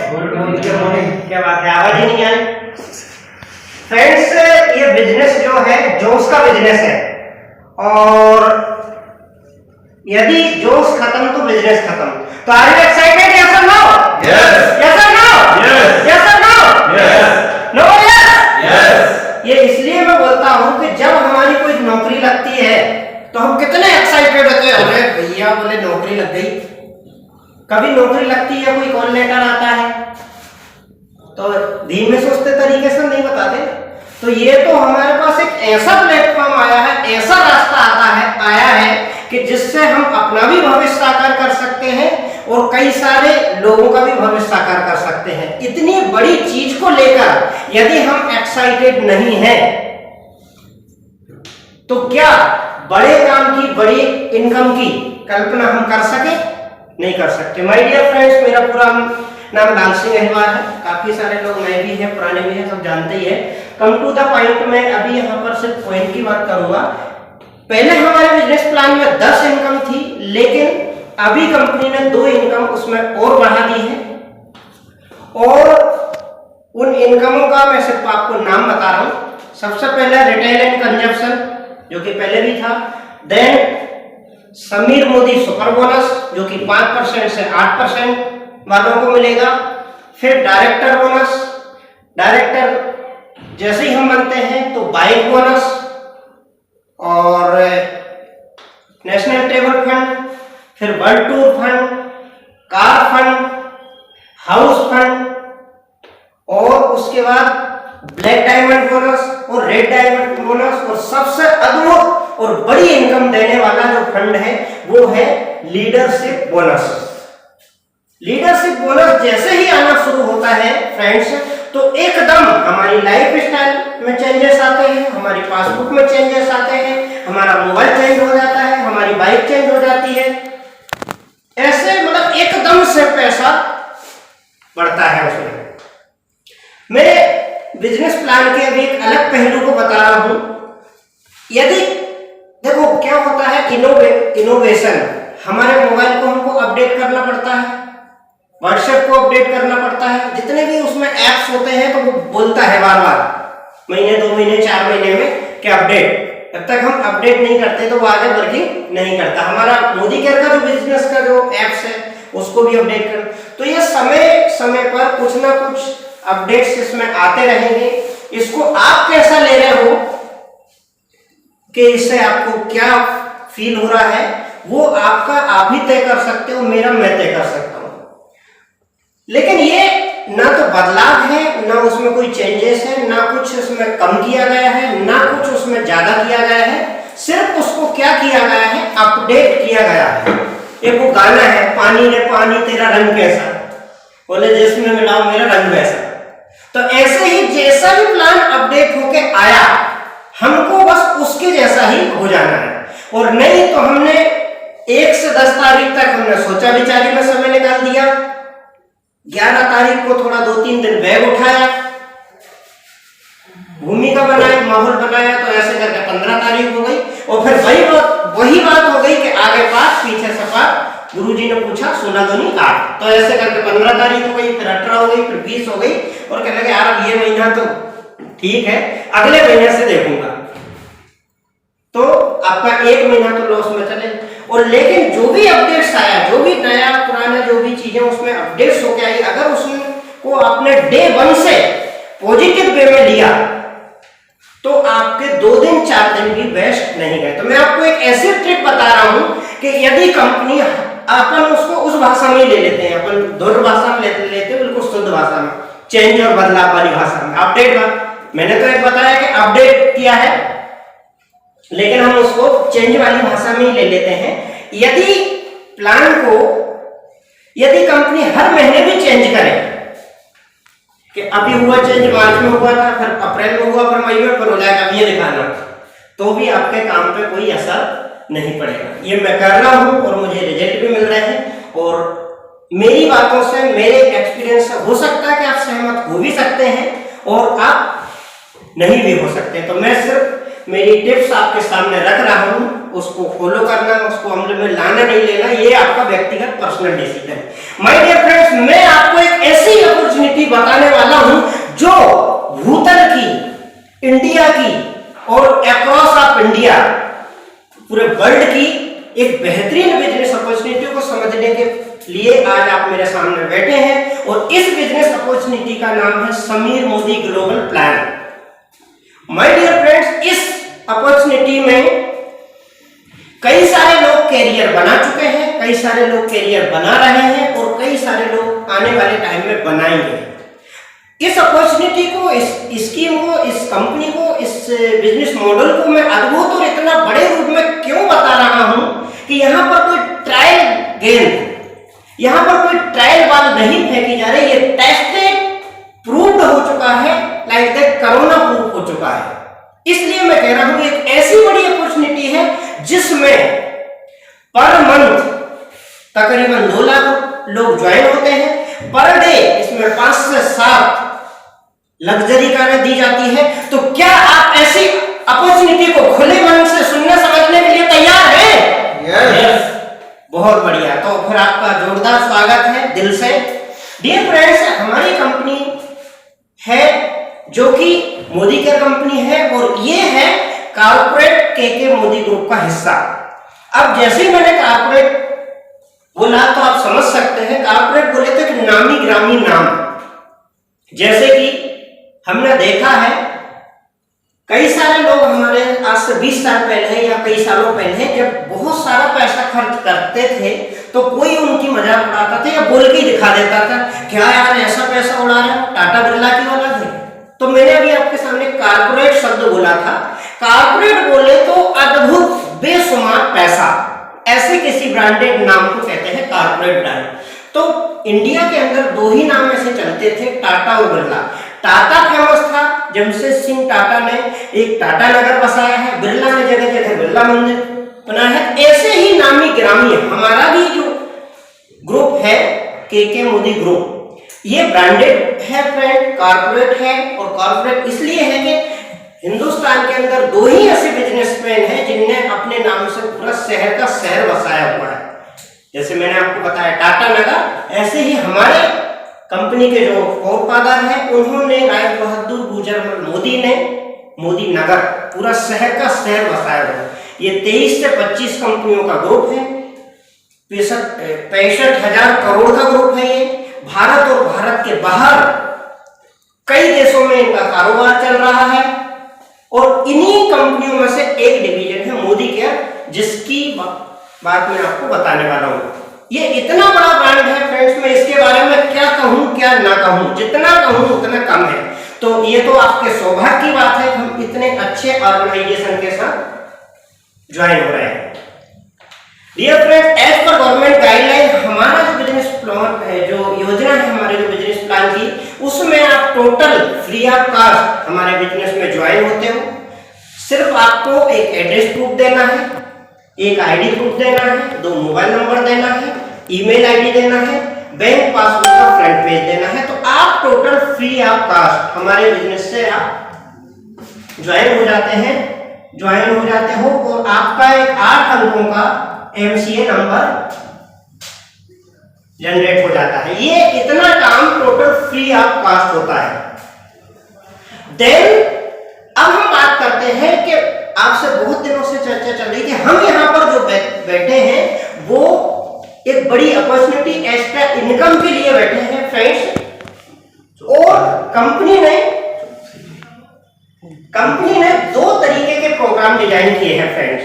क्या बात है, आवाज ही नहीं आई। फ्रेंड्स, ये बिजनेस जो है जोश का बिजनेस है, और यदि जोश खत्म तो बिजनेस खत्म। तो are you excited? Yes or no? Yes. Yes or no? Yes. Yes or no? Yes. No yes? Yes. ये इसलिए मैं बोलता हूँ कि जब हमारी कोई नौकरी लगती है तो हम कितने एक्साइटेड होते हैं, अरे भैया बोले नौकरी लग गई। कभी नौकरी लगती है, कोई कॉल लेटर आता है तो धीमे सुस्ते तरीके से नहीं बताते। तो ये तो हमारे पास एक ऐसा प्लेटफॉर्म आया है, ऐसा रास्ता आया है कि जिससे हम अपना भी भविष्य साकार कर सकते हैं और कई सारे लोगों का भी भविष्य साकार कर सकते हैं। इतनी बड़ी चीज को लेकर यदि हम एक्साइटेड नहीं हैं तो क्या बड़े काम की, बड़ी इनकम की कल्पना हम कर सके? नहीं कर सकते। माय डियर फ्रेंड्स, मेरा पूरा नाम लाल सिंह अहिरवार है। काफी सारे लोग नए भी हैं, पुराने भी हैं, सब जानते ही है। कम टू द पॉइंट, मैं अभी यहाँ पर सिर्फ पॉइंट की बात करूंगा। पहले हमारे बिजनेस प्लान में 10 इनकम थी, लेकिन अभी कंपनी ने 2 इनकम उसमें और बढ़ा दी है, और उन इनकमों का मैं सिर्फ आपको नाम बता रहा हूं। सबसे पहले रिटेल एंड कंजप्शन, जो कि पहले भी था। Then Sameer Modi super bonus, जो कि 5% से 8% वालों को मिलेगा। फिर डायरेक्टर बोनस, डायरेक्टर जैसे ही हम बनते हैं तो बाइक बोनस, और नेशनल टेबल फंड, फिर world tour fund, car fund, house fund, और उसके बाद ब्लैक डायमंड बोनस और रेड डायमंड बोनस, और सबसे अद्भुत और बड़ी इनकम देने वाला जो फंड है वो है लीडरशिप बोनस। लीडरशिप बोनस जैसे ही आना शुरू होता है फ्रेंड्स, तो एकदम हमारी लाइफ स्टाइल में चेंजेस आते हैं, हमारी पासबुक में चेंजेस आते हैं, हमारा मोबाइल चेंज हो जाता है, हमारी बाइक चेंज हो जाती है। ऐसे मतलब एकदम से पैसा बढ़ता है उसमें। मैं बिजनेस प्लान के अभी एक अलग पहलू को बता रहा हूं। यदि देखो क्या होता है, इनोवेशन, हमारे मोबाइल को हमको अपडेट करना पड़ता है, व्हाट्सएप को अपडेट करना पड़ता है, जितने भी उसमें एप्स होते हैं तो वो बोलता है बार बार, महीने 2 महीने 4 महीने में कि अपडेट। जब तक हम अपडेट नहीं करते तो वो आगे वर्किंग नहीं करता। हमारा मोदी केयर का जो बिजनेस का जो एप्स है उसको भी अपडेट कर, तो ये समय समय पर कुछ ना कुछ अपडेट्स इसमें आते रहेंगे। इसको आप कैसा ले रहे हो कि इससे आपको क्या फील हो रहा है, वो आपका आप ही तय कर सकते हो, मेरा मैं तय कर सकता हूं। लेकिन ये ना तो बदलाव है, ना उसमें कोई चेंजेस है, ना कुछ उसमें कम किया गया है, ना कुछ उसमें ज्यादा किया गया है। सिर्फ उसको क्या किया गया है, अपडेट किया गया है। एक वो गाना है, पानी रे पानी तेरा रंग कैसा, बोले जिसमें मिलाओ मेरा रंग वैसा। तो ऐसे ही जैसा भी प्लान अपडेट होके आया, हमको बस उसके जैसा ही हो जाना है। और नहीं तो हमने 1 से 10 तारीख तक हमने सोचा विचारी में समय निकाल दिया, 11 तारीख को थोड़ा 2-3 दिन बैग उठाया, भूमिका बनाया, माहौल बनाया, तो ऐसे करके 15 तारीख हो गई। और फिर वही बात हो गई कि आगे पास पीछे सपाट, गुरुजी ने पूछा सोना दोनी 8, तो ऐसे करके 15 तारीख हो गई, फिर 18 हो गई, फिर 20 हो गई, और कहने लगे यार अब ये महीना तो ठीक है, अगले महीने से देखूंगा। तो आपका 1 महीना तो लॉस में चले। और लेकिन जो भी अपडेट्स आया, जो भी नया पुराना जो भी चीजें उसमें अपडेट्स होके आई, अगर उसको आपने डे 1 से पॉजिटिव वे में लिया तो आपके 2 दिन 4 दिन भी वेस्ट नहीं गए। तो मैं आपको एक ऐसी ट्रिक बता रहा हूं कि यदि कंपनी, अपन उसको उस भाषा में ले लेते हैं, अपन दूर भाषा में लेते हैं, बिल्कुल शुद्ध भाषा में, चेंज और बदलाव वाली भाषा में, अपडेट। मैंने तो एक बताया कि अपडेट किया है, लेकिन हम उसको चेंज वाली भाषा में ही ले लेते हैं। यदि प्लान को यदि कंपनी हर महीने भी चेंज करे, कि अभी हुआ चेंज, मार्च में हुआ था, फिर अप्रैल में हुआ, फिर मई में, फिर हो जाएगा, अब ये दिखाना, तो भी आपके काम पे कोई असर नहीं पड़ेगा। ये मैं कर रहा हूं और मुझे रिजल्ट भी मिल रहे हैं, और मेरी बातों से, मेरे एक्सपीरियंस से हो सकता है कि आप सहमत हो भी सकते हैं और आप नहीं भी हो सकते। तो मैं सिर्फ मेरी टिप्स आपके सामने रख रहा हूं, उसको फॉलो करना, उसको अमल में लाना नहीं लेना, ये आपका व्यक्तिगत पर्सनल डिसीजन है। माय डियर फ्रेंड्स, मैं आपको एक ऐसी इंडिया की और अक्रॉस ऑफ इंडिया पूरे वर्ल्ड की एक बेहतरीन बिजनेस अपॉर्चुनिटी को समझने के लिए आज आप मेरे सामने बैठे हैं और इस बिजनेस अपॉर्चुनिटी का नाम है Sameer Modi global plan. My dear friends, इस अपॉर्चुनिटी में कई सारे लोग कैरियर बना चुके हैं, कई सारे लोग कैरियर बना रहे हैं और कई सारे लोग आने वाले टाइम में बनाएंगे। इस अपॉर्चुनिटी को, इस स्कीम को, इस कंपनी को, इस बिजनेस मॉडल को मैं अद्भुत और इतना बड़े रूप में क्यों बता रहा हूं कि यहाँ पर कोई ट्रायल गेम, यहाँ पर कोई ट्रायल बाल नहीं फेंकी जा रही, ये टेस्टेड प्रूव्ड हो चुका है, लाइक दैट कोरोना प्रूफ हो चुका है। इसलिए मैं कह रहा हूं एक ऐसी बड़ी अपॉर्चुनिटी है जिसमें पर मंथ तकरीबन 2 लाख लोग ज्वाइन होते हैं। पर डे इसमें 5 से 7 लग्जरी कारें दी जाती है। तो क्या आप ऐसी अपॉर्चुनिटी को खुले मन से सुनने समझने के लिए तैयार हैं? यस। बहुत बढ़िया। तो फिर आपका जोरदार स्वागत है दिल से। डियर फ्रेंड्स, हमारी कंपनी है जो कि मोदी केयर कंपनी है और ये है कॉर्पोरेट केके मोदी ग्रुप का हिस्सा। अब जैसे ही मैंने कॉर्पोरेट बोला तो आप समझ सकते हैं, कॉर्पोरेट बोले तो एक नामी ग्रामी नाम। जैसे कि हमने देखा है कई सारे लोग हमारे आज से 20 साल पहले या कई सालों पहले जब बहुत सारा पैसा खर्च करते थे तो कोई उनकी मजाक उड़ाता था या बोल के ही दिखा देता था, क्या यार ऐसा पैसा उड़ा रहे हो, टाटा बिरला की औलाद है। तो मैंने अभी आपके सामने कॉर्पोरेट शब्द बोला था। कॉर्पोरेट बोले तो अद्भुत बेशुमार पैसा, ऐसे किसी ब्रांडेड नाम को कहते हैं कॉर्पोरेट ब्रांड। तो इंडिया के अंदर 2 ही नाम ऐसे चलते थे, टाटा और बिरला। टाटा फेमस था, जमशेद सिंह टाटा ने एक टाटा नगर बसाया है, बिरला ने जगह जगह बिरला मंदिर बनाया है। ऐसे ही नामी ग्रामी हमारा भी जो ग्रुप है केके मोदी ग्रुप, ये ब्रांडेड है फ्रेंड, कॉर्पोरेट है। और कॉर्पोरेट इसलिए है कि हिंदुस्तान के अंदर 2 ही ऐसे बिजनेसमैन हैं जिनने अपने नाम से पूरा शहर का शहर बसाया हुआ है। जैसे मैंने आपको बताया टाटा नगर, ऐसे ही हमारे कंपनी के जो फादर हैं उन्होंने राय बहादुर गुजरमल मोदी ने मोदी नगर पूरा शहर का शहर बसाया हुआ है। ये 23 से 25 कंपनियों का ग्रुप है, 65,000 करोड़ का ग्रुप है। ये भारत और भारत के बाहर कई देशों में इनका कारोबार चल रहा है और इन्हीं कंपनियों में से एक डिवीजन है मोदी केयर, जिसकी बात मैं आपको बताने वाला हूं। ये इतना बड़ा ब्रांड है फ्रेंड्स, मैं इसके बारे में क्या कहूं क्या ना कहूं, जितना कहूं उतना कम है। तो ये तो आपके सौभाग्य की बात है कि हम इतने अच्छे ऑर्गेनाइजेशन के साथ ज्वाइन हो रहे हैं। डियर फ्रेंड्स, एज पर गवर्नमेंट गाइडलाइन हमारा जो बिजनेस प्लान है, जो योजना है हमारे जो बिजनेस प्लान की, उसमें आप टोटल फ्री ऑफ कॉस्ट हमारे बिजनेस में ज्वाइन होते हो। सिर्फ आपको एक एड्रेस प्रूफ देना है, एक आईडी प्रूफ देना है, 2 मोबाइल नंबर देना है, ईमेल आईडी देना है, बैंक पासबुक का फ्रंट पेज देना है। तो आप टोटल फ्री ऑफ कॉस्ट हमारे बिजनेस से आप ज्वाइन हो जाते हो और आपका एक 8 अंकों का MCA नंबर जनरेट हो जाता है। ये इतना काम टोटल फ्री ऑफ कॉस्ट होता है। देन अब हम बात करते हैं कि आपसे बहुत दिनों से चर्चा चल रही थी, हम यहाँ पर जो बैठे हैं वो एक बड़ी अपॉर्चुनिटी, एक्स्ट्रा इनकम के लिए बैठे हैं फ्रेंड्स। और कंपनी ने 2 तरीके के प्रोग्राम डिजाइन किए हैं फ्रेंड्स।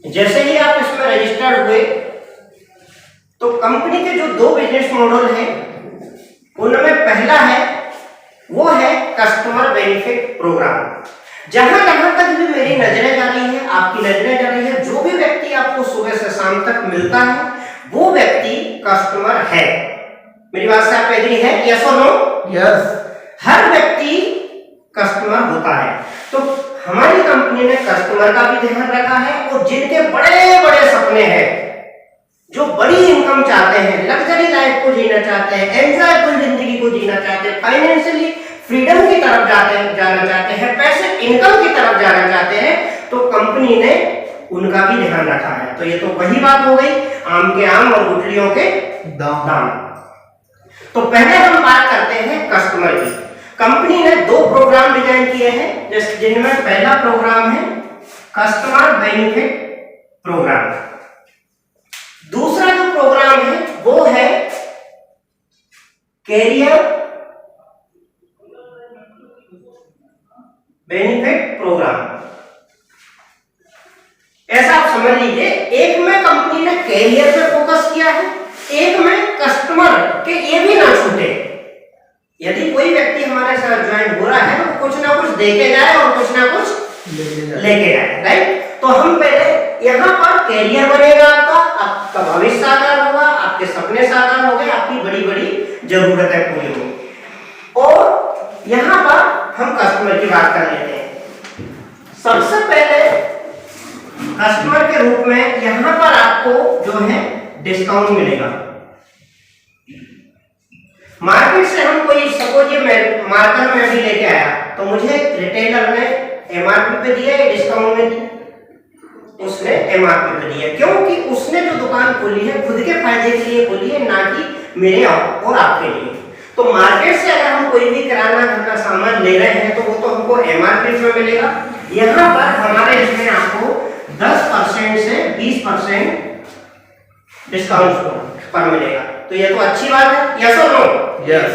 जैसे ही आप इसमें रजिस्टर्ड हुए तो कंपनी के जो 2 बिजनेस मॉडल हैं उनमें पहला है वो है कस्टमर बेनिफिट प्रोग्राम। जहां तक भी मेरी नजरें जा रही है, आपकी नजरें जा रही है, जो भी व्यक्ति आपको सुबह से शाम तक मिलता है वो व्यक्ति कस्टमर है। मेरी बात से आप एग्री है? Yes or no? यस। हर व्यक्ति कस्टमर होता है। तो हमारी कंपनी ने कस्टमर का भी ध्यान रखा है और जिनके बड़े बड़े सपने हैं, जो बड़ी इनकम चाहते हैं, लग्जरी लाइफ को जीना चाहते हैं, एंजॉयफुल जिंदगी को जीना चाहते हैं, फाइनेंशियली फ्रीडम की तरफ जाना चाहते हैं, पैसे इनकम की तरफ जाना चाहते हैं, तो कंपनी ने उनका भी ध्यान रखा है। तो ये तो वही बात हो गई, आम के आम और गुठलियों के दाम। तो पहले हम बात करते हैं कस्टमर की। कंपनी ने 2 प्रोग्राम डिजाइन किए हैं, जिनमें पहला प्रोग्राम है कस्टमर बेनिफिट प्रोग्राम। दूसरा जो प्रोग्राम है वो है कैरियर बेनिफिट प्रोग्राम। ऐसा आप समझ लीजिए, एक में कंपनी ने कैरियर पे फोकस किया है, एक में कस्टमर के ये भी ना छूटे। यदि कोई व्यक्ति हमारे साथ ज्वाइन हो रहा है तो कुछ ना कुछ देके जाए और कुछ ना कुछ लेके जाए, राइट। तो हम पहले यहाँ पर कैरियर बनेगा आपका भविष्य साकार होगा, आपके सपने साकार हो गए, आपकी बड़ी बड़ी जरूरतें पूरी होंगी। और यहाँ पर हम कस्टमर की बात कर लेते हैं। सबसे पहले कस्टमर के रूप में यहाँ पर आपको जो है डिस्काउंट मिलेगा। मार्केट से हम कोई सपोज ये मार्कर में भी लेके आया तो मुझे रिटेलर ने एमआरपी पे दिया या डिस्काउंट में दिया? उसने एमआरपी पे दिया, क्योंकि उसने जो दुकान खोली है खुद के फायदे के लिए खोली है, ना कि मेरे और आपके लिए। तो मार्केट से अगर हम कोई भी किराना घर का सामान ले रहे हैं तो वो तो हमको एमआरपी में मिलेगा। यहाँ पर हमारे इसमें आपको 10% से 20% डिस्काउंट पर मिलेगा। तो ये तो अच्छी बात है, यस और नो? यस।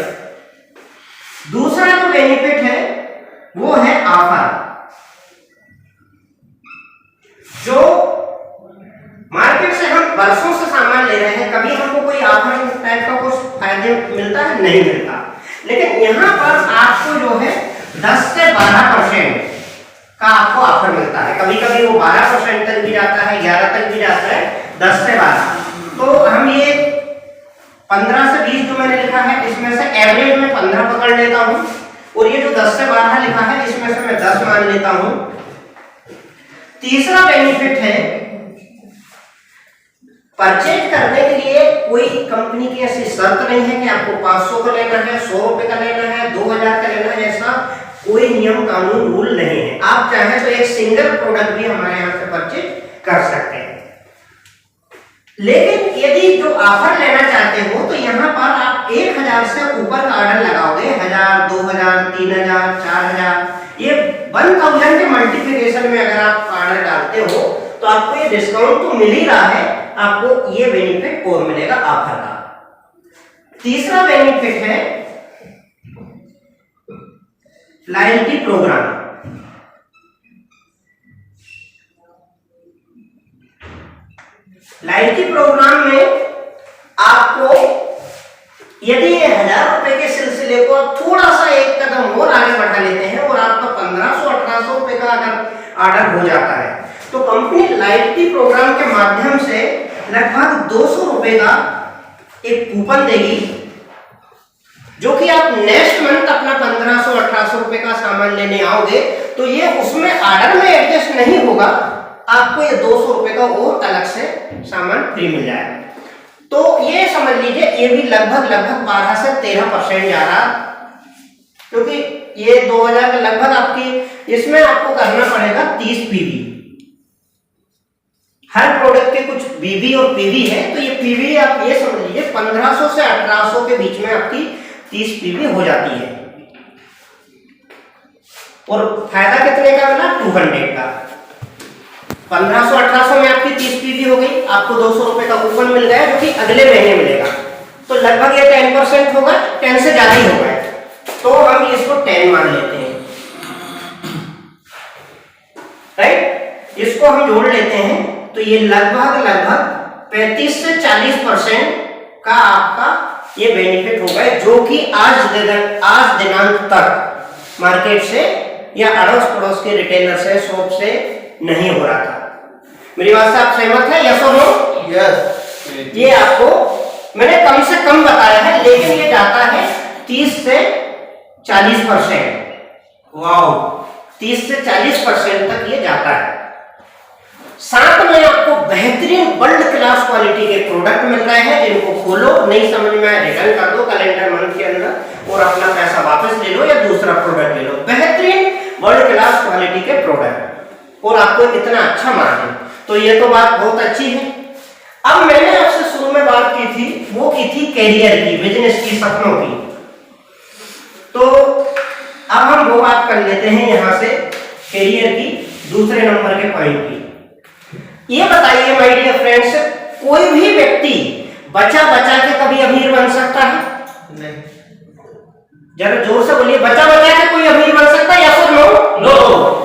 दूसरा जो बेनिफिट है वो है ऑफर। जो मार्केट से हम वर्षों से सामान ले रहे हैं, कभी हमको कोई ऑफर टाइप का कुछ फायदे मिलता है? नहीं मिलता। लेकिन यहाँ पर आपको जो है 10 से 12% का आपको ऑफर मिलता है। कभी कभी वो 12% तक भी जाता है, 11 तक भी जाता है, 10 से 12। तो हम ये 15 से 20 जो मैंने लिखा है इसमें से एवरेज में 15 पकड़ लेता हूँ, और ये जो 10 से 12 लिखा है इसमें से मैं 10 मान लेता हूँ। तीसरा बेनिफिट है, परचेज करने के लिए कोई कंपनी की ऐसी शर्त नहीं है कि आपको 500 का लेना है, 100 रुपए का लेना है, 2000 का लेना है, ऐसा कोई नियम कानून रूल नहीं है। आप चाहें तो एक सिंगल प्रोडक्ट भी हमारे यहाँ से परचेज कर सकते हैं। लेकिन यदि जो ऑफर लेना चाहते हो तो यहाँ पर आप 1000 से ऊपर का ऑर्डर लगाओगे, 1000, 2000, 3000, 4000, ये 1000 के मल्टीप्लिकेशन में अगर आप ऑर्डर डालते हो तो आपको ये डिस्काउंट तो मिल ही रहा है, आपको ये बेनिफिट और मिलेगा ऑफर का। तीसरा बेनिफिट है लॉयल्टी प्रोग्राम। लॉयल्टी प्रोग्राम में आपको यदि ये 1000 रुपए के सिलसिले को आप थोड़ा सा एक कदम और आगे बढ़ा लेते हैं और आपका 1500-1800 रुपए का अगर ऑर्डर हो जाता है तो कंपनी लॉयल्टी प्रोग्राम के माध्यम से लगभग 200 रुपए का एक कूपन देगी, जो कि आप नेक्स्ट मंथ अपना 1500-1800 रुपए का सामान लेने आओगे तो ये उसमें ऑर्डर में एडजस्ट नहीं होगा, आपको ये 200 रुपए का और अलग से सामान फ्री मिल जाएगा। तो ये समझ लीजिए ये भी लगभग 12 से 13% जा रहा, क्योंकि ये 2000 का लगभग आपकी इसमें आपको करना पड़ेगा 30 पीवी। हर प्रोडक्ट के कुछ बीबी और पीवी है, तो ये पीवी आप ये समझ लीजिए 1500 से 1800 के बीच में आपकी 30 पीवी हो जाती है। और फायदा कितने का मिला? 200 का। 1500-1800 में आपकी 30 पीवी हो गई, आपको 200 रुपए का कूपन मिल गया जो कि अगले महीने मिलेगा, तो लगभग ये 10% होगा, 10 से ज्यादा ही होगा, तो हम इसको 10 मान लेते हैं, राइट। इसको हम जोड़ लेते हैं तो ये लगभग 35 से 40% का आपका ये बेनिफिट होगा, जो कि आज दिनांक तक मार्केट से या अड़ोस पड़ोस के रिटेलर से, शॉप से नहीं हो रहा था। मेरी बात से आप सहमत है, यस और नो? यस। ये आपको मैंने कम से कम बताया है, लेकिन ये जाता है 30 से 40%। वाओ, 30 से 40% तक ये जाता है। साथ में आपको बेहतरीन वर्ल्ड क्लास क्वालिटी के प्रोडक्ट मिल रहे हैं, जिनको खोलो, नहीं समझ में आए रिटर्न कर दो कैलेंडर मंथ के अंदर और अपना पैसा वापस ले लो या दूसरा प्रोडक्ट ले लो। बेहतरीन वर्ल्ड क्लास क्वालिटी के प्रोडक्ट और आपको इतना अच्छा मार्जिन, तो ये तो बात बहुत अच्छी है। अब मैंने आपसे शुरू में बात की थी, वो की थी कैरियर की, बिजनेस की, सपनों की। तो कर लेते हैं यहाँ से कैरियर की दूसरे नंबर के पॉइंट की। ये बताइए माय डियर फ्रेंड्स, कोई भी व्यक्ति बचा बचा के कभी अमीर बन सकता है? नहीं। जरा जोर से बोलिए, बचा बचा के कोई अमीर बन सकता है या फिर नो? नो,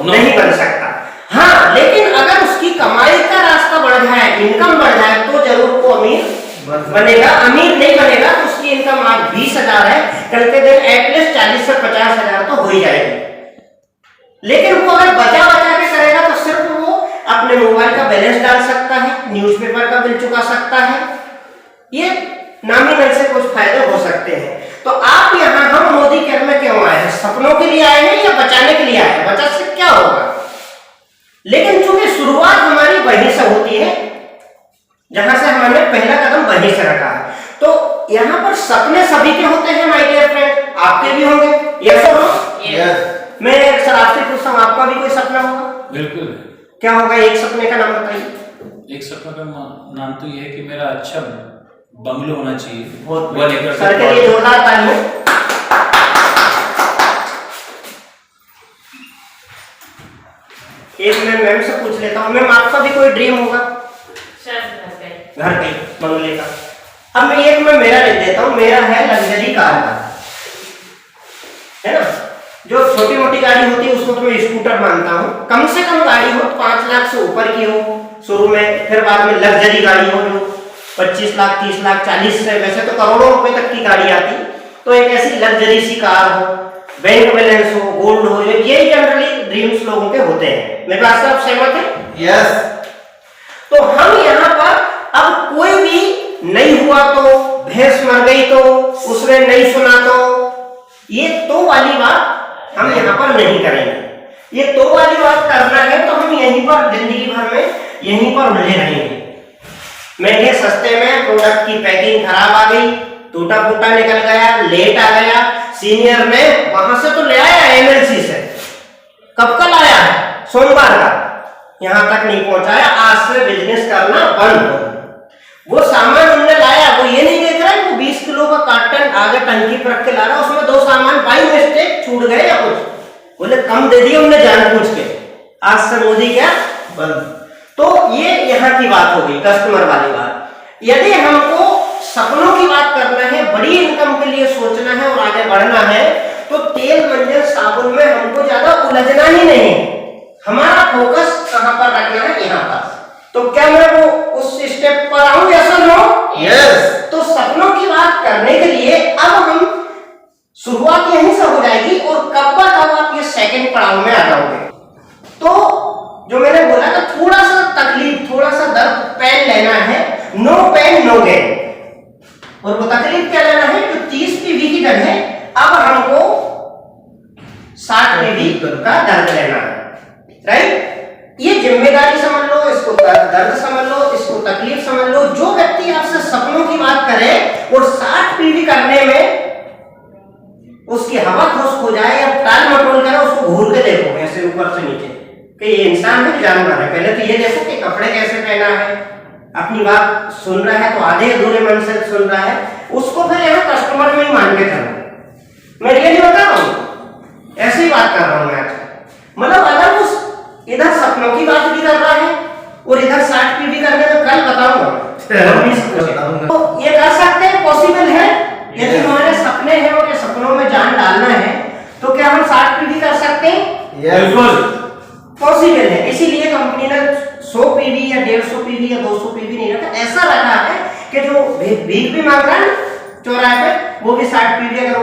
नहीं बन सकता। हाँ, लेकिन अगर उसकी कमाई का रास्ता बढ़ जाए, इनकम बढ़ जाए, तो जरूर वो अमीर बनेगा। अमीर नहीं बनेगा तो उसकी इनकम आज 20,000 है, कल के दिन एटलीस्ट 40 से 50,000 तो हो ही जाएगी। लेकिन वो अगर बचा बचा के करेगा तो सिर्फ वो अपने मोबाइल का बैलेंस डाल सकता है, न्यूज़पेपर का बिल चुका सकता है, ये नॉमिनल से कुछ फायदे हो सकते हैं। तो आप यहाँ हम मोदी केयर में क्यों आए हैं? सपनों के लिए आए हैं या बचाने के लिए आए हैं? बचा से क्या होगा? लेकिन चूंकि शुरुआत हमारी वहीं से होती है, जहां से हमने पहला कदम वहीं से रखा है, तो यहाँ पर सपने सभी के होते हैं माय डियर फ्रेंड, आपके भी होंगे। Yes or no? यस। मैं सर आपसे पूछता हूँ, आपका भी कोई सपना होगा? बिल्कुल। क्या होगा? एक सपने का नाम बताइए। एक सपना का नाम तो ये है कि मेरा अच्छा बंगलो होना चाहिए। बहुत वो लेकर सर के लिए जोरदार तालियां। एक मैं मैम से पूछ लेता हूँ, मैम आपका भी कोई ड्रीम होगा? घर का ही बंगले का। अब मैं मेरा लिख देता हूँ, मेरा है लग्जरी कार का, है ना? जो छोटी मोटी गाड़ी होती है उसको तो मैं स्कूटर मानता हूँ। कम से कम गाड़ी हो 5 लाख से ऊपर की हो शुरू में, फिर बाद में लग्जरी गाड़ी हो जो 25 लाख 30 लाख 40 से, वैसे तो करोड़ों रुपए तक की गाड़ी आती, तो एक ऐसी लग्जरी सी कार हो, बैंक बैलेंस हो, गोल्ड हो, ये जनरली ड्रीम्स लोगों के होते हैं। मेरे बात से आप सहमत हैं? यस। तो हम यहाँ पर अब कोई भी नहीं हुआ तो, भैंस मर गई तो, उसने नहीं सुना तो, ये तो वाली बात हम यहाँ पर नहीं करेंगे। ये तो वाली बात करना है तो हम यहीं पर जिंदगी भर में यहीं पर उलझे रहेंगे। महंगे सस्ते में प्रोडक्ट की पैकिंग खराब आ गई, टूटा फूटा निकल गया, लेट आ गया, सीनियर ने वहां से तो ले आया एमएलसी से, कब कल आया है? सोमवार का, यहां तक नहीं पहुंचाया, आज से बिजनेस करना बंद हो। वो सामान उन्होंने लाया, वो ये नहीं देख रहा है वो 20 किलो का कार्टन आगे टंकी पर रख के ला रहा, उसमें 2 सामान बाई मिस्टेक छूट गए या कुछ, बोले कम दे दिए उन्होंने जानबूझ के, आज से मोदी क्या बंद। तो ये यहाँ की बात हो गई, कस्टमर वाली बात। यदि हमको सपनों की बात करना है, बड़ी इनकम के लिए सोचना है और आगे बढ़ना है, तो तेल मंजन साबुन में हमको ज्यादा उलझना ही नहीं, हमारा फोकस कहां पर रखना है? यहाँ पर। तो क्या मैं वो उस स्टेप पर आऊं या सर नो? यस। तो सपनों की बात करने के लिए अब हम शुरुआत यहीं से हो जाएगी और कब आप ये सेकंड पड़ाव में आ जाओगे। तो जो मैंने बोला था, थोड़ा सा तकलीफ, थोड़ा सा दर्द, पेन लेना है, नो पेन नो गेन। और वो तकलीफ क्या लेना है? जो 30 पीवी की जगह अब हमको 60 पीवी का दर्द लेना है, राइट? ये जिम्मेदारी समझ लो, इसको दर्द समझ लो, इसको तकलीफ समझ लो। जो व्यक्ति आपसे सपनों की बात करे और 60 पीवी करने में उसकी हवा खुश्क हो जाए या टाल मटोल करे, उसको घूर के देखो ऐसे ऊपर से नीचे कि ये इंसान है जानवर है। पहले तो ये देखो कि कपड़े कैसे पहना है, अपनी बात सुन रहा है तो आधे अधूरे मन से सुन रहा है, उसको फिर यहाँ कस्टमर में ही मान के चलो। मैं रियली बता रहा हूँ, ऐसे ही बात कर रहा हूँ मैं आज। मतलब अगर उस इधर सपनों की बात भी कर रहा है और इधर 60 पीवी करने में कल बताऊंगा तो ये कर सकते हैं, पॉसिबल है। यदि हमारे सपने हैं और ये सपनों में जान डालना है तो क्या हम 60 पीवी कर सकते हैं? बिल्कुल पॉसिबल है। इसीलिए कंपनी ने 100 पीवी या 150 पीवी या 200 पीवी नहीं रखा, ऐसा रखा है कि जो भीख भी मांग रहा है चौराहे पे, वो भी 60 पीवी अगर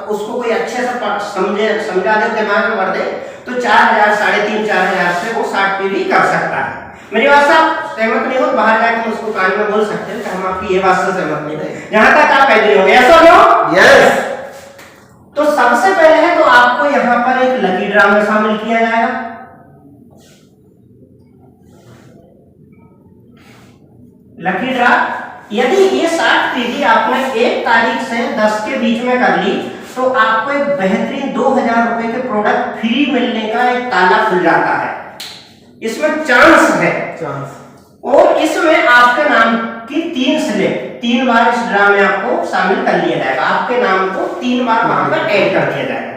उसको कोई अच्छे से समझा दे, दिमाग में भर दे, तो 4000 3.5 4000 से वो 60 पीवी कर सकता है। मेरी बात से आप सहमत नहीं हो, बाहर जाकर उसको कान में बोल सकते हैं कि हम आपकी ये बात से सहमत नहीं है, जहां तक आप एग्री हो। ऐसा नो? यस। तो सबसे पहले है तो आपको यहाँ पर एक लकी ड्रा में शामिल किया जाएगा। लकी ड्रा, यदि ये 60 पीवी आपने 1 तारीख से 10 के बीच में कर ली तो आपको एक बेहतरीन 2000 रुपए के प्रोडक्ट फ्री मिलने का एक ताला खुल जाता है। इसमें चांस है, और इसमें आपके नाम की 3 स्लिप 3 बार इस ड्रा में आपको शामिल कर लिया जाएगा। आपके नाम को 3 बार वहां पर ऐड कर दिया जाएगा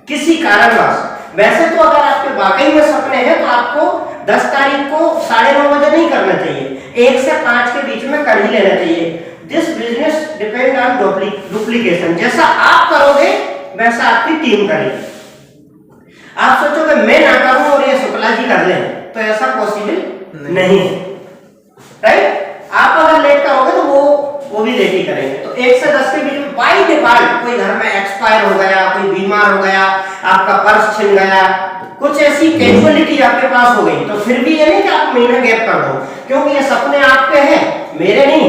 किसी कारणवश। वैसे तो अगर आपके वाकई में सपने हैं तो आपको 10 तारीख को 9:30 बजे नहीं करना चाहिए, 1 से 5 के बीच में कर ही लेना चाहिए। This business depend on duplication, जैसा आप करोगे वैसा आपकी टीम करेगी। आप सोचोगे मैं ना करूं और ये शुक्ला जी कर लें, तो ऐसा पॉसिबल नहीं है, राइट? आप अगर लेट करोगे तो वो भी लेट ही करेंगे। तो 1 से 10 के बीच में बाई डिफॉल्ट कोई घर में एक्सपायर हो गया, कोई बीमार हो गया, आपका पर्स छिन गया, कुछ ऐसी कैजुअलिटी आपके पास हो गई, तो फिर भी ये नहीं कि आप महीना गैप कर दो, क्योंकि ये सपने आपके हैं, मेरे नहीं।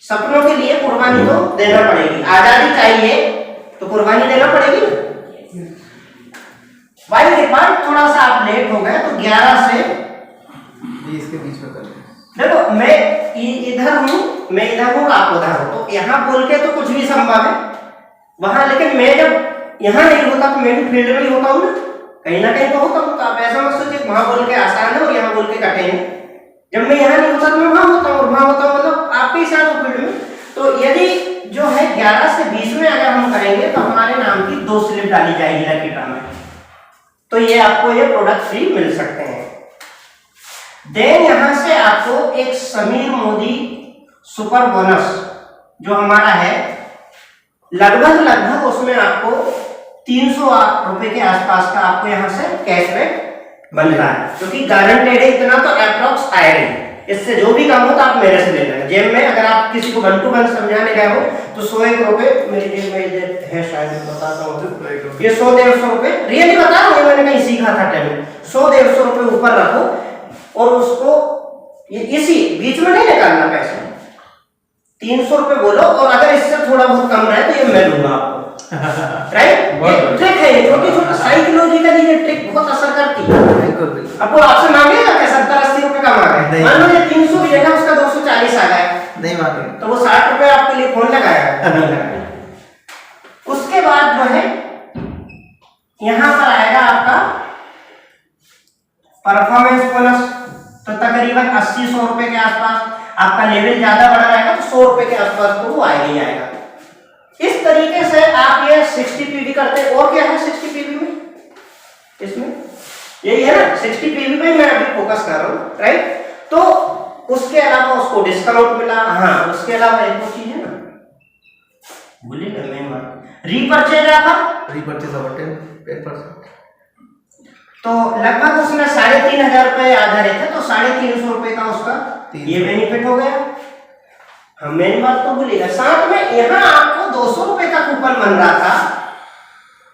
सपनों के लिए कुर्बानी तो देना पड़ेगी, आजादी चाहिए तो कुर्बानी देना पड़ेगी ना। बाई डिफॉल्ट थोड़ा सा आप लेट हो गए तो 11 से 20 के बीच में कर लें। देखो मैं इधर हूँ आप उधर हो, तो यहाँ बोल के तो कुछ भी संभव है वहां, लेकिन मैं जब यहाँ नहीं होता तो मैं भी फील्ड में ही होता हूँ ना, कहीं ना कहीं तो होता हूँ। तो आप ऐसा मत सोचिए वहां बोल के आसान है और यहाँ बोल के कठिन है। जब मैं यहाँ नहीं होता तो मैं वहां होता हूँ, और वहां होता हूँ मतलब आपके ही साथ हो फील्ड में। तो यदि जो है 11 से 20 में अगर हम करेंगे तो हमारे नाम की 2 स्लिप डाली जाएगी लकी ड्रॉ में, तो ये आपको ये प्रोडक्ट फ्री मिल सकते हैं। देन यहां से आपको एक समीर मोदी सुपर बोनस जो हमारा है, लगभग उसमें आपको 300 रुपए के आसपास का आपको यहां से कैशबैक बनता है, क्योंकि गारंटेड है, इतना तो अप्रॉक्स आएगा ही। इससे जो भी कम हो तो आप मेरे से ले लेना जेब में। अगर आप किसी को 1 to 1 समझाने गए हो तो 100-1 रुपए मेरी जेब में है, शायद बताता हूँ, ये 100-150 रुपए रियली बता रहा हूँ, मैंने कहीं सीखा था टाइम। 100-150 रुपए ऊपर रखो और उसको ये इसी बीच में नहीं निकालना पैसा, 300 रुपए बोलो, और अगर इससे थोड़ा बहुत कम रहे तो ये मैं दूंगा आपको, राइट? ट्रिक है ये, छोटी छोटी साइकोलॉजिकली ये ट्रिक बहुत असर करती है। अब वो आपसे मांगेगा क्या 70-80 रुपए का मांगे, मान लो ये 300 भी देगा, उसका 240 आ गया, नहीं मांगे तो वो 60 रुपए आपके लिए फोन लगाएगा। उसके बाद जो है यहां पर आएगा आपका परफॉर्मेंस बोनस, तो तकरीबन 80-100 रुपए के आसपास। आपका लेवल ज्यादा बढ़ रहेगा तो 100 रुपए के आसपास तो वो आएगा ही आएगा। इस तरीके से आप ये 60 पीवी करते हैं। और क्या है 60 पीवी में, इसमें यही है ना, 60 पीवी पे मैं अभी फोकस कर रहा हूँ, राइट? तो उसके अलावा उसको डिस्काउंट मिला। हाँ, उसके अलावा एक और चीज है ना, भूलिएगा मेन बात, रीपरचेज ऑफर, रीपरचेज ऑफर 10%। तो लगभग उसमें 3,500 रुपए आधारित है, तो 350 रुपए का उसका ये बेनिफिट हो गया। हम मेन बात तो भूलिएगा। साथ में यहाँ आपको 200 रुपए का कूपन बन रहा था,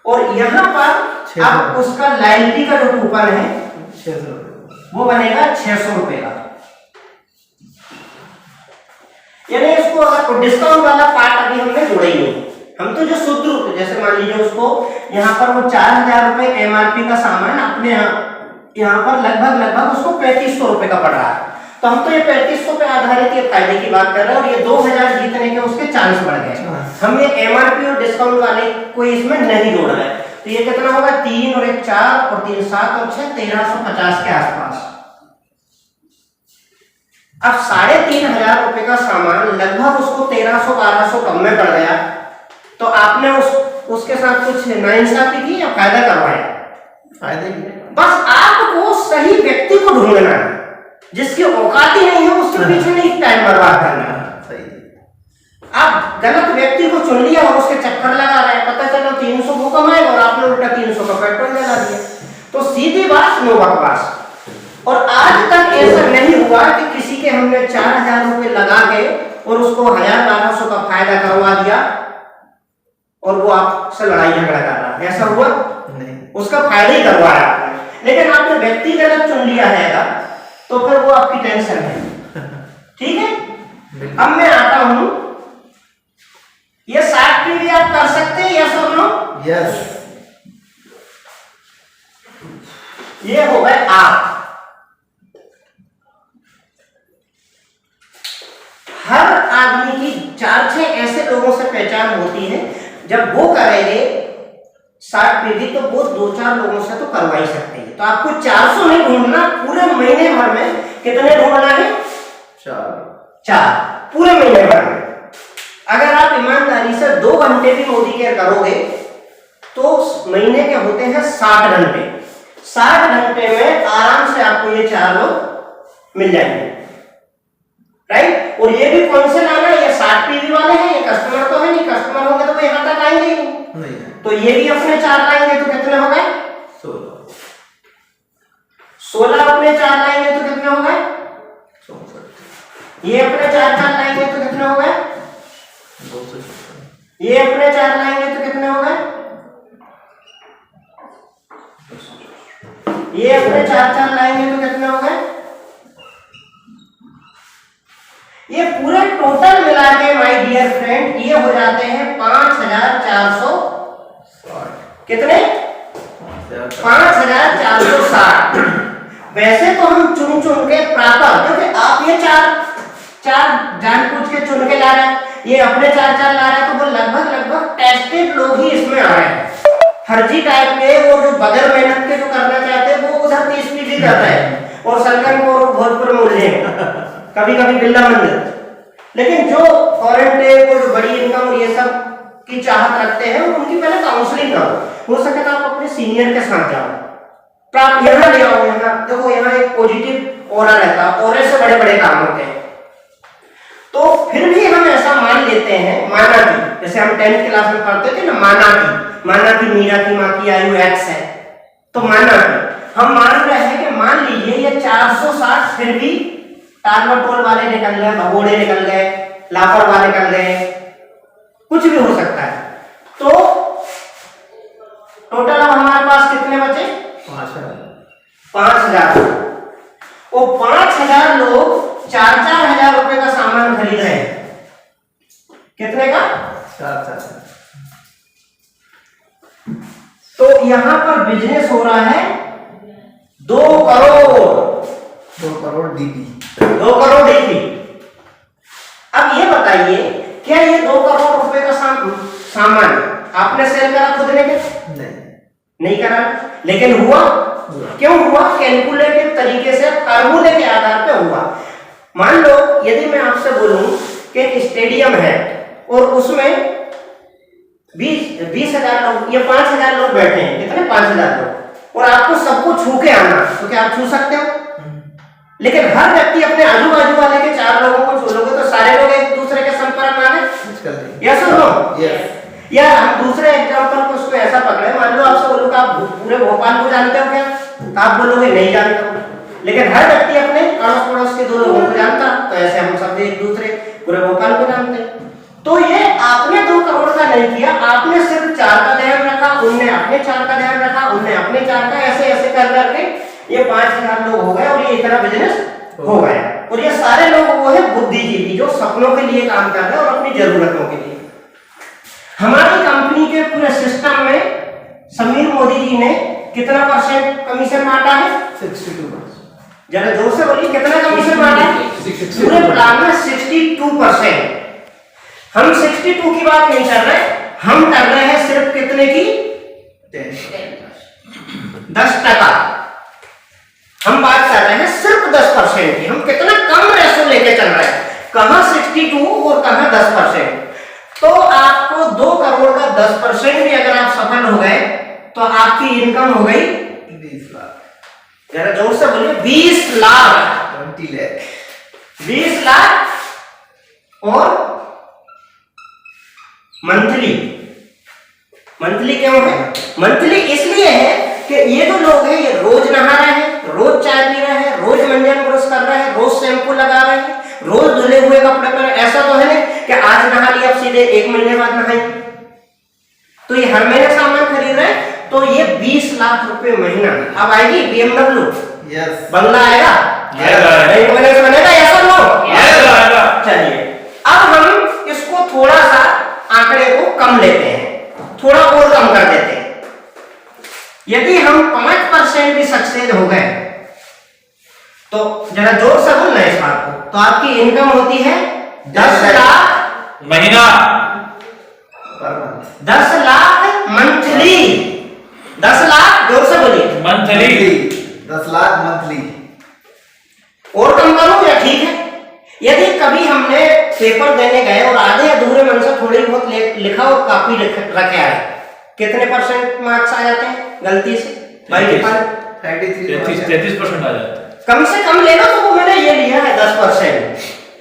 और यहाँ पर अब उसका लॉयल्टी का जो कूपन है 600 वो बनेगा 600 रुपए का। यानी इसको अगर डिस्काउंट वाला पार्ट अभी हमने जोड़ा ही नहीं, हम तो जो शुद्ध रूप, जैसे मान लीजिए उसको यहाँ पर वो 4,000 रुपए एमआरपी का सामान अपने यहाँ पर लगभग उसको 3,500 रुपए का पड़ रहा है, तो हम तो ये 3,500 पे आधारित ये फायदे की बात कर रहे हैं, और ये 2,000 जीतने के उसके चांस बढ़ गए। हम ये एमआरपी और डिस्काउंट वाले कोई इसमें नहीं जोड़ रहे, तो ये कितना होगा, 3 और 1 4 और 3 7 और 6 1,350 के आसपास। अब 3,500 रुपए का सामान लगभग उसको 1,300-1,200 कम में पड़ गया, तो आपने उसके साथ कुछ नाइंसाफी की या फायदा करवाया? फायदे की। बस आपको सही व्यक्ति को ढूंढना है, जिसकी औकात ही नहीं है उसके पीछे नहीं टाइम बर्बाद करना है। आप गलत व्यक्ति को चुन लिया और उसके चक्कर लगा रहे हैं, पता चला 300 वो कमाएगा और आपने उल्टा 300 का पेट्रोल लगा दिया। तो सीधी बात, नो बकवास। और आज तक ऐसा नहीं हुआ कि किसी के हमने 4,000 रुपए लगा के और उसको 1,000-1,200 का फायदा करवा दिया और वो आपसे लड़ाई झगड़ा कर रहा है, ऐसा हुआ नहीं, उसका फायदा ही करवाया आपने। लेकिन आपने व्यक्ति गलत चुन लिया है तो फिर वो आपकी टेंशन है, ठीक है? अब मैं आता हूं, ये 60 पीवी आप कर सकते हैं, यस और नो? यस। ये हो गए आप। हर आदमी की 4-6 ऐसे लोगों से पहचान होती है, जब वो करेंगे 60 पीवी तो वो 2-4 लोगों से तो करवा ही सकते हैं। तो आपको 400 नहीं ढूंढना, पूरे महीने भर में कितने ढूंढना है? 4 पूरे महीने भर में। अगर आप ईमानदारी से 2 घंटे भी मोदी केयर करोगे तो महीने के होते हैं 60 घंटे। 60 घंटे में आराम से आपको ये 4 लोग मिल जाएंगे, राइट। और ये भी कौन से लाना है, ये 60 पीवी वाले हैं, ये कस्टमर तो है नहीं, कस्टमर होंगे तो वो यहाँ तक आएंगे ही नहीं। तो ये भी अपने 4 लाएंगे तो कितने हो गए 16 अपने 4 लाएंगे तो कितने हो गए 64। ये अपने 4 लाएंगे तो कितने हो गए 256। ये अपने 4 लाएंगे तो कितने हो गए ये अपने 4 लाएंगे तो कितने हो गए। ये पूरे टोटल मिला के माय डियर फ्रेंड ये हो जाते हैं 5460 कितने 5460। वैसे तो हम चुन चुन के प्रॉपर, क्योंकि आप ये चार जानबूझ के चुन के ला रहे हैं, ये अपने 4 ला रहे हैं, तो वो लगभग टेस्टेड लोग ही इसमें आ रहे हैं। फर्जी टाइप के और जो बगैर मेहनत के जो करना चाहते हैं वो उधर 30 पीढ़ी करता है और सरकार को भोजपुर मूल्य कभी कभी बिल्ला मंदिर। लेकिन जो फॉरेन टेक और जो बड़ी इनकम और ये सब की चाहत रखते हैं उनकी पहले काउंसलिंग करो, हो सके तो आप अपने सीनियर के साथ जाओ, तो आप यहाँ ले आओ। यहाँ देखो, यहाँ एक पॉजिटिव ऑरा रहता है, ऑरे से बड़े बड़े काम होते हैं। तो फिर भी हम ऐसा मान लेते हैं, माना कि जैसे हम 10th क्लास में पढ़ते थे ना, माना कि मीरा की माँ की आयु x है, तो माना कि हम मान रहे हैं कि मान लीजिए ये 460 फिर भी टालमटोल वाले निकल गए, भगोड़े निकल गए, लापरवाह निकल गए, कुछ भी हो सकता है। तो टोटल अब हमारे पास कितने बचे 5000। वो 5000 लोग 4-4 रुपए का सामान खरीद रहे हैं। कितने का 4। तो यहां पर बिजनेस हो रहा है 2 करोड़ 2 करोड़ डीपी। 2 करोड़ डीपी। अब ये बताइए, क्या ये 2 करोड़ रुपए का सामान आपने सेल करा खुद ने? नहीं करा, लेकिन हुआ। क्यों हुआ? कैलकुलेटिव तरीके से, फार्मूले के आधार पे हुआ। मान लो यदि मैं आपसे बोलूं कि एक स्टेडियम है और उसमें 20,000 लोग, ये 5,000 लोग बैठे हैं, कितने 5,000 लोग, और आपको सबको छू के आना, तो क्या आप छू सकते हो? लेकिन हर व्यक्ति अपने आजू बाजू वाले के 4 लोगों को छूलोगे तो सारे लोग एक दूसरे के संपर्क में आए। Yes or no? या हम दूसरे एग्जांपल को उसको ऐसा पकड़े, मान लो आपसे बोलूं कि आप पूरे भोपाल को जानते हो क्या, तो आप बोलोगे नहीं जानता हूं, लेकिन हर व्यक्ति अपने अड़ोस पड़ोस के 2 लोगों को जानता, तो ऐसे हम सब एक दूसरे पूरे भोपाल को जानते हैं। तो ये आपने 2 करोड़ का नहीं किया, आपने सिर्फ 4 का ध्यान रखा, उनने अपने 4 का ध्यान रखा, उनने अपने 4 का, ऐसे ऐसे कर करके ये 5000 लोग हो गए और ये इतना बिजनेस हो गया। और ये सारे लोग वो है बुद्धिजीवी जो सपनों के लिए काम कर रहे हैं और अपनी जरूरतों के लिए। हमारी कंपनी के पूरे सिस्टम में समीर मोदी जी ने कितना % कमीशन बांटा है? 62%। जरा जोर से बोलिए, कितना कमीशन बांटा है? पूरे प्लान में 62%। हम 62 की बात नहीं कर रहे, हम कर रहे हैं सिर्फ कितने की? 10%। हम बात कर रहे हैं सिर्फ 10% की। हम कितना कम रेशो लेके चल रहे हैं, कहां 62 और कहां 10%। तो आपको 2 करोड़ का 10% भी अगर आप सफल हो गए तो आपकी इनकम हो गई 20 लाख। जरा जोर से बोलिए, 20 लाख। 20 लाख। 20 लाख। और मंथली क्यों है? मंथली इसलिए है कि ये जो लोग हैं ये रोज नहा रहे हैं, रोज चाय पी रहे हैं, रोज मंजन ब्रश कर रहे हैं, रोज शैम्पू लगा रहे हैं, रोज धुले हुए कपड़े पर। ऐसा तो है नहीं कि आज नहा लिया अब सीधे 1 महीने बाद नहाएंगे। तो ये हर महीने सामान खरीद रहे हैं, तो ये 20 लाख रुपए महीना। अब आएगी BMW, बंगला आएगा, बनेगा, ऐसा लो। चलिए अब हम इसको थोड़ा सा आंकड़े को कम लेते हैं, थोड़ा और कम कर देते हैं। यदि हम 5% भी सक्सेस हो गए तो जरा जोर से बोलना इस बात को, तो आपकी इनकम होती है 10 लाख महीना, 10 लाख मंथली। 10 लाख, जोर से बोलिए, मंथली। 10 लाख मंथली। और कम करूं या ठीक है? यदि कभी हमने पेपर देने गए और आधे अधूरे मन से थोड़ी बहुत लिखा और कॉपी रखे आए, कितने परसेंट मार्क्स आ जाते हैं गलती से बाई डिफॉल्ट? 33% आ जाता है। कम से कम लेना, तो वो मैंने ये लिया है 10%,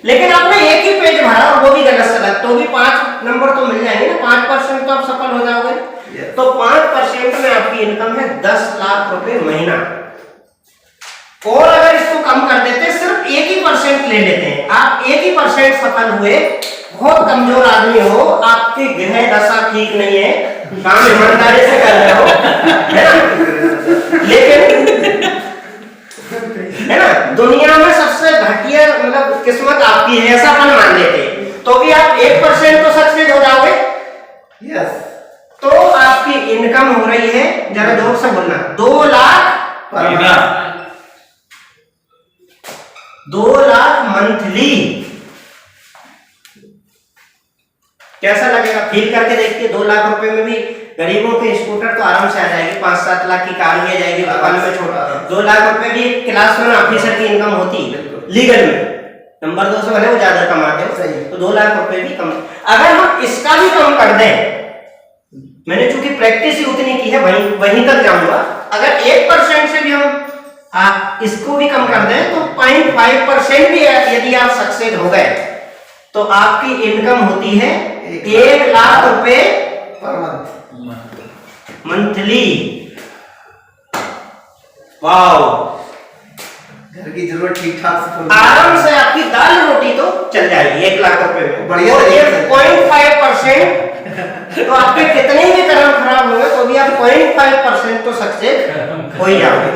लेकिन आपने एक ही पेज भरा और वो भी गलत सलत, तो भी 5 नंबर तो मिल जाएंगे ना, 5% तो आप सफल हो जाओगे। तो 5% में आपकी इनकम है 10 लाख रुपए महीना। और अगर इसको कम कर देते, सिर्फ 1% ले लेते हैं, आप 1% सफल हुए, बहुत कमजोर आदमी हो, आपकी गृह दशा ठीक नहीं है, काम ईमानदारी से कर रहे हो, है ना, लेकिन है ना, दुनिया में सबसे घटिया मतलब किस्मत आपकी है ऐसा अपन मान लेते, तो भी आप 1% तो सक्सेस हो जाओगे। यस। तो आपकी इनकम हो रही है, जरा जोर से बोलना, 2 लाख महीना, 2 लाख मंथली। कैसा लगेगा? फील करके देखिए। 2 लाख रुपए में भी गरीबों के स्कूटर तो आराम से आ जाएगी, 5-7 लाख की कार भी आ जाएगी, दुकान में छोटा। 2 लाख रुपए भी क्लास वन ऑफिसर की इनकम होती लीगल में, नंबर 2 से भले वो ज्यादा कमाते हो, सही। तो 2 लाख रुपए भी कम। अगर हम इसका भी कम कर दें, मैंने चूंकि प्रैक्टिस ही उतनी की है, वहीं तक जाऊंगा, अगर 1% से भी हम इसको भी कम कर दें, तो 0.5% भी यदि आप सक्सेस हो गए, तो आपकी इनकम होती है 1 लाख रुपए पर मंथ। मंथली। वाओ, घर की जरूरत ठीक ठाक से पूरी। आराम से आपकी दाल रोटी तो चल जाएगी 1 लाख रुपए में। बढ़िया और ये तरीके से। 0.5%, तो आपके कितने भी कर्म खराब होंगे, तो भी आप 0.5% तो सक्सेस हो ही जाओगे।